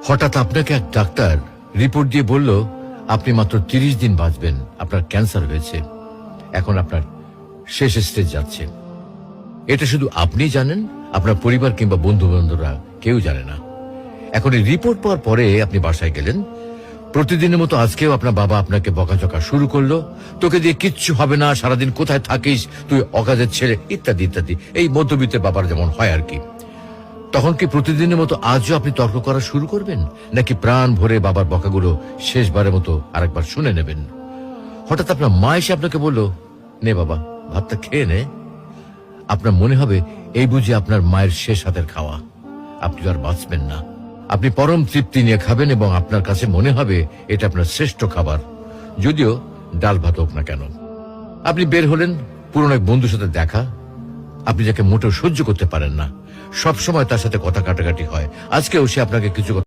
হঠাৎ আপনাকে এক ডাক্তার রিপোর্ট দিয়ে বলল আপনি মাত্র 30 দিন বাঁচবেন, আপনার ক্যান্সার হয়েছে, এখন আপনার শেষ স্টেজ যাচ্ছে। এটা শুধু আপনি জানেন, আপনার পরিবার কিংবা বন্ধু বান্ধবরা কেউ জানে না। এখন এই রিপোর্ট পাওয়ার পরে আপনি বাসায় গেলেন। প্রতিদিনের মতো আজকেও আপনার বাবা আপনাকে বকাঝকা শুরু করলো, তোকে দিয়ে কিচ্ছু হবে না, সারাদিন কোথায় থাকিস তুই, অকাজের ছেলে, ইত্যাদি ইত্যাদি। এই মধ্যবিত্তের বাবার যেমন হয় আর কি। তখন কি প্রতিদিনের মতো আজও আপনি তর্ক করা শুরু করবেন, নাকি প্রাণ ভরে বাবার বকাগুলো শেষবারের মতো আরেকবার শুনে নেবেন? হঠাৎ আপনার মা এসে আপনাকে বলল, নে বাবা ভাতটা খেয়ে নে। আপনার মনে হবে এই বুঝি আপনার মায়ের শেষ হাতের খাওয়া, আপনি আর বাঁচবেন না। আপনি পরম তৃপ্তি নিয়ে খাবেন এবং আপনার কাছে মনে হবে এটা আপনার শ্রেষ্ঠ খাবার, যদিও ডাল ভাত হোক না কেন। আপনি বের হলেন, পুরনো এক বন্ধুর সাথে দেখা, আপনি যাকে মোটেও সহ্য করতে পারেন না, সবসময় তার সাথে কথা কাটাকাটি হয়, আজকেও সে আপনাকে কিছু